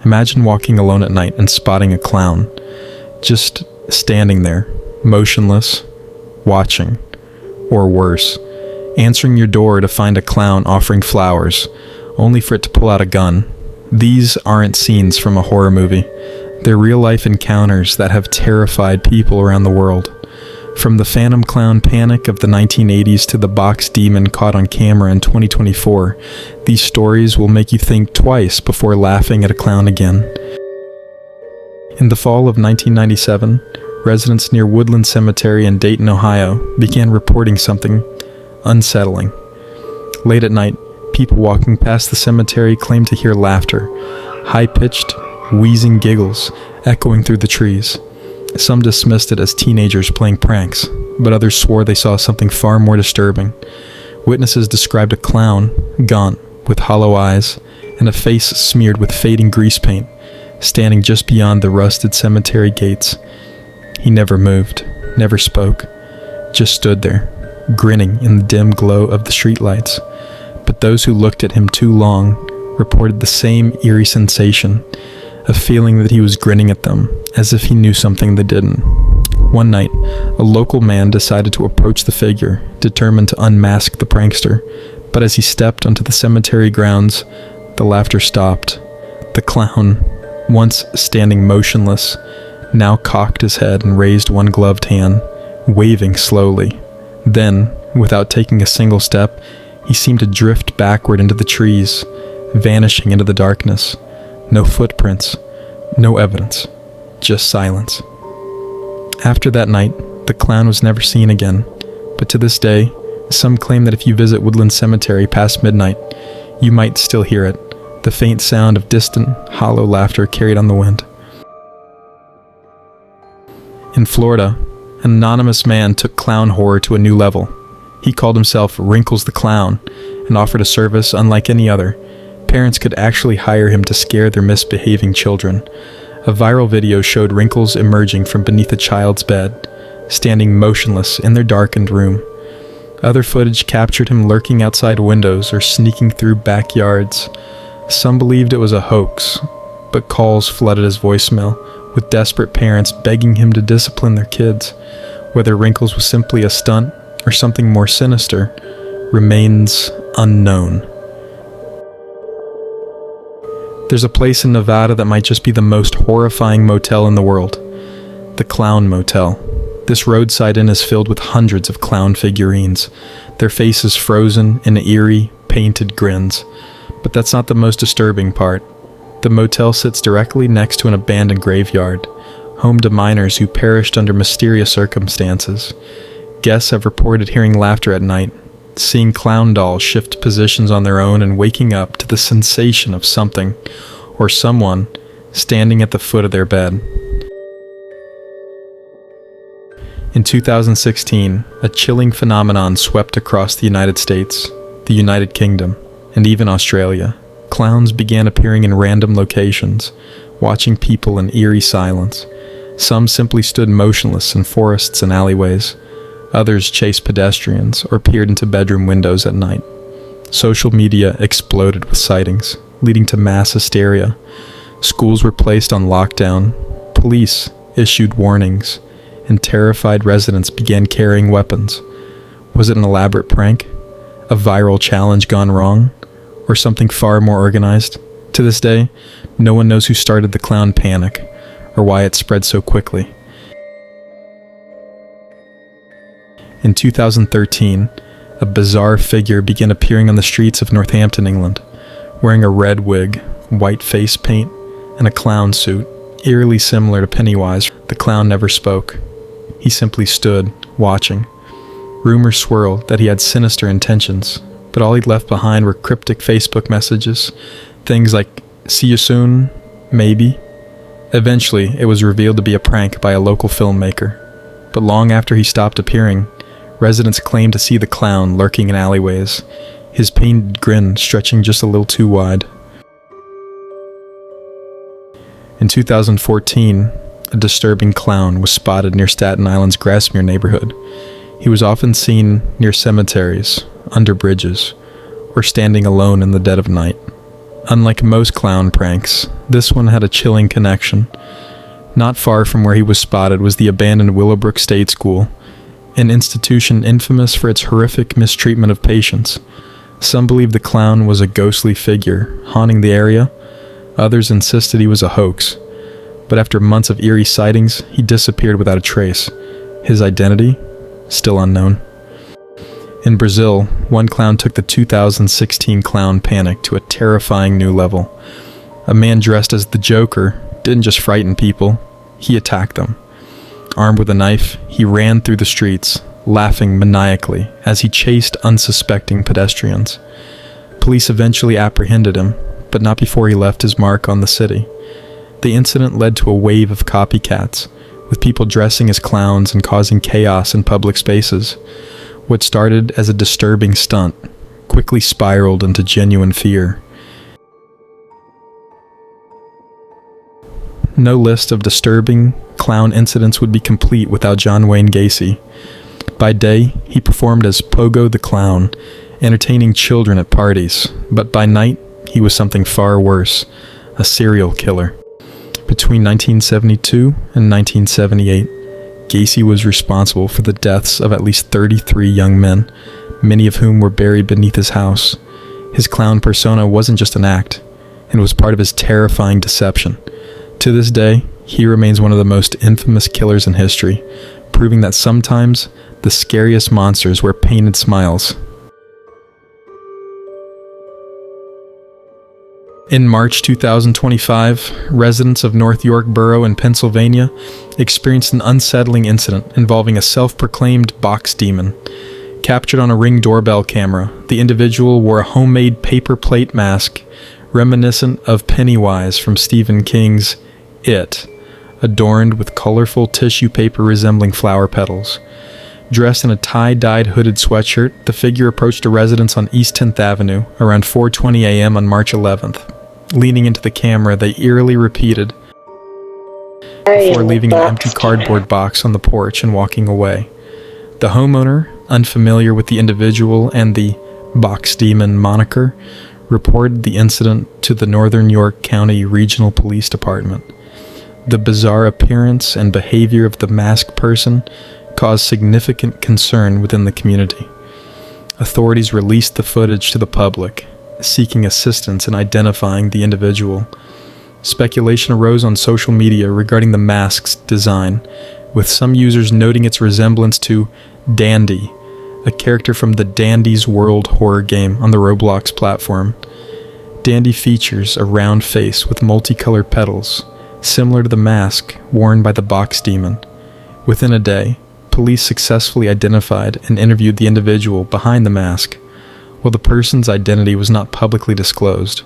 Imagine walking alone at night and spotting a clown, just standing there, motionless, watching, or worse, answering your door to find a clown offering flowers, only for it to pull out a gun. These aren't scenes from a horror movie. They're real-life encounters that have terrified people around the world. From the phantom clown panic of the 1980s to the box demon caught on camera in 2024, these stories will make you think twice before laughing at a clown again. In the fall of 1997, residents near Woodland Cemetery in Dayton, Ohio, began reporting something unsettling. Late at night, people walking past the cemetery claimed to hear laughter, high-pitched, wheezing giggles echoing through the trees. Some dismissed it as teenagers playing pranks, but others swore they saw something far more disturbing. Witnesses described a clown, gaunt, with hollow eyes, and a face smeared with fading grease paint, standing just beyond the rusted cemetery gates. He never moved, never spoke, just stood there, grinning in the dim glow of the streetlights. But those who looked at him too long reported the same eerie sensation, a feeling that he was grinning at them, as if he knew something they didn't. One night, a local man decided to approach the figure, determined to unmask the prankster. But as he stepped onto the cemetery grounds, the laughter stopped. The clown, once standing motionless, now cocked his head and raised one gloved hand, waving slowly. Then, without taking a single step, he seemed to drift backward into the trees, vanishing into the darkness. No footprints, no evidence, just silence. After that night, the clown was never seen again, but to this day, some claim that if you visit Woodland Cemetery past midnight, you might still hear it, the faint sound of distant, hollow laughter carried on the wind. In Florida, an anonymous man took clown horror to a new level. He called himself Wrinkles the Clown and offered a service unlike any other. Parents could actually hire him to scare their misbehaving children. A viral video showed Wrinkles emerging from beneath a child's bed, standing motionless in their darkened room. Other footage captured him lurking outside windows or sneaking through backyards. Some believed it was a hoax, but calls flooded his voicemail, with desperate parents begging him to discipline their kids. Whether Wrinkles was simply a stunt or something more sinister remains unknown. There's a place in Nevada that might just be the most horrifying motel in the world. The Clown Motel. This roadside inn is filled with hundreds of clown figurines, their faces frozen in eerie, painted grins. But that's not the most disturbing part. The motel sits directly next to an abandoned graveyard, home to miners who perished under mysterious circumstances. Guests have reported hearing laughter at night, seeing clown dolls shift positions on their own and waking up to the sensation of something, or someone, standing at the foot of their bed. In 2016, a chilling phenomenon swept across the United States, the United Kingdom, and even Australia. Clowns began appearing in random locations, watching people in eerie silence. Some simply stood motionless in forests and alleyways. Others chased pedestrians or peered into bedroom windows at night. Social media exploded with sightings, leading to mass hysteria. Schools were placed on lockdown, police issued warnings, and terrified residents began carrying weapons. Was it an elaborate prank? A viral challenge gone wrong? Or something far more organized? To this day, no one knows who started the clown panic, or why it spread so quickly. In 2013, a bizarre figure began appearing on the streets of Northampton, England, wearing a red wig, white face paint, and a clown suit, eerily similar to Pennywise. The clown never spoke. He simply stood, watching. Rumors swirled that he had sinister intentions, but all he'd left behind were cryptic Facebook messages, things like, "See you soon, maybe." Eventually, it was revealed to be a prank by a local filmmaker, but long after he stopped appearing, residents claimed to see the clown lurking in alleyways, his painted grin stretching just a little too wide. In 2014, a disturbing clown was spotted near Staten Island's Grassmere neighborhood. He was often seen near cemeteries, under bridges, or standing alone in the dead of night. unlike most clown pranks, this one had a chilling connection. Not far from where he was spotted was the abandoned Willowbrook State School, an institution infamous for its horrific mistreatment of patients. Some believed the clown was a ghostly figure haunting the area. Others insisted he was a hoax. But after months of eerie sightings, he disappeared without a trace. His identity? Still unknown. In Brazil, one clown took the 2016 clown panic to a terrifying new level. A man dressed as the Joker didn't just frighten people, he attacked them. Armed with a knife, he ran through the streets, laughing maniacally as he chased unsuspecting pedestrians. Police eventually apprehended him, but not before he left his mark on the city. The incident led to a wave of copycats, with people dressing as clowns and causing chaos in public spaces. What started as a disturbing stunt quickly spiraled into genuine fear. No list of disturbing clown incidents would be complete without John Wayne Gacy. By day, he performed as Pogo the Clown, entertaining children at parties, but by night, he was something far worse, a serial killer. Between 1972 and 1978, Gacy was responsible for the deaths of at least 33 young men, many of whom were buried beneath his house. His clown persona wasn't just an act, it was part of his terrifying deception. To this day, he remains one of the most infamous killers in history, proving that sometimes the scariest monsters wear painted smiles. In March 2025, residents of North York Borough in Pennsylvania experienced an unsettling incident involving a self-proclaimed box demon. Captured on a Ring doorbell camera, the individual wore a homemade paper plate mask reminiscent of Pennywise from Stephen King's It, adorned with colorful tissue paper resembling flower petals. Dressed in a tie-dyed hooded sweatshirt, the figure approached a residence on East 10th Avenue around 4:20 a.m. on March 11th. Leaning into the camera, they eerily repeated, before leaving an empty cardboard box on the porch and walking away. The homeowner, unfamiliar with the individual and the Box Demon moniker, reported the incident to the Northern York County Regional Police Department. The bizarre appearance and behavior of the masked person caused significant concern within the community. Authorities released the footage to the public, seeking assistance in identifying the individual. Speculation arose on social media regarding the mask's design, with some users noting its resemblance to Dandy, a character from the Dandy's World horror game on the Roblox platform. Dandy features a round face with multicolored petals, similar to the mask worn by the Box Demon. Within a day, police successfully identified and interviewed the individual behind the mask. While the person's identity was not publicly disclosed,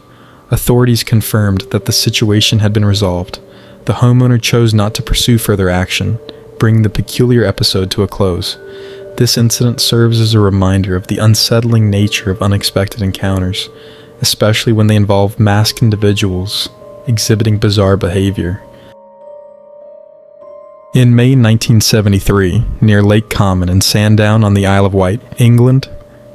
authorities confirmed that the situation had been resolved. The homeowner chose not to pursue further action, bringing the peculiar episode to a close. This incident serves as a reminder of the unsettling nature of unexpected encounters, especially when they involve masked individuals exhibiting bizarre behavior. In May 1973, near Lake Common in Sandown on the Isle of Wight, England,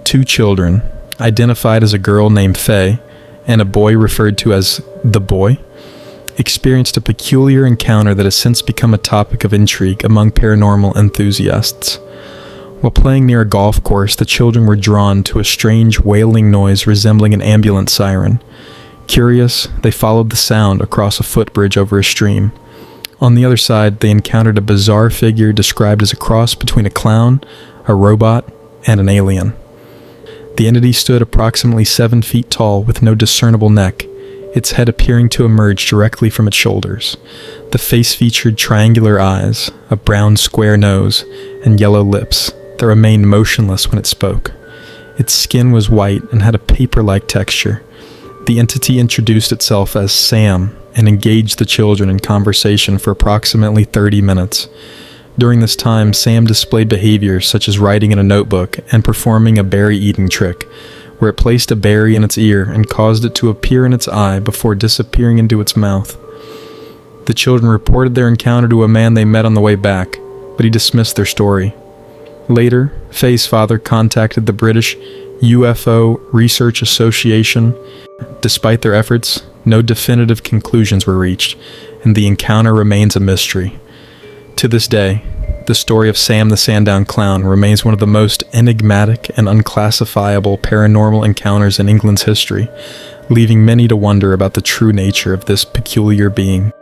two children, identified as a girl named Faye and a boy referred to as the Boy, experienced a peculiar encounter that has since become a topic of intrigue among paranormal enthusiasts. While playing near a golf course, the children were drawn to a strange wailing noise resembling an ambulance siren. Curious, they followed the sound across a footbridge over a stream. On the other side, they encountered a bizarre figure described as a cross between a clown, a robot, and an alien. The entity stood approximately 7 feet tall with no discernible neck, its head appearing to emerge directly from its shoulders. The face featured triangular eyes, a brown square nose, and yellow lips that remained motionless when it spoke. Its skin was white and had a paper-like texture. The entity introduced itself as Sam and engaged the children in conversation for approximately 30 minutes. During this time, Sam displayed behaviors such as writing in a notebook and performing a berry-eating trick, where it placed a berry in its ear and caused it to appear in its eye before disappearing into its mouth. The children reported their encounter to a man they met on the way back, but he dismissed their story. Later, Faye's father contacted the British UFO Research Association. Despite their efforts, no definitive conclusions were reached, and the encounter remains a mystery. To this day, the story of Sam the Sandown Clown remains one of the most enigmatic and unclassifiable paranormal encounters in England's history, leaving many to wonder about the true nature of this peculiar being.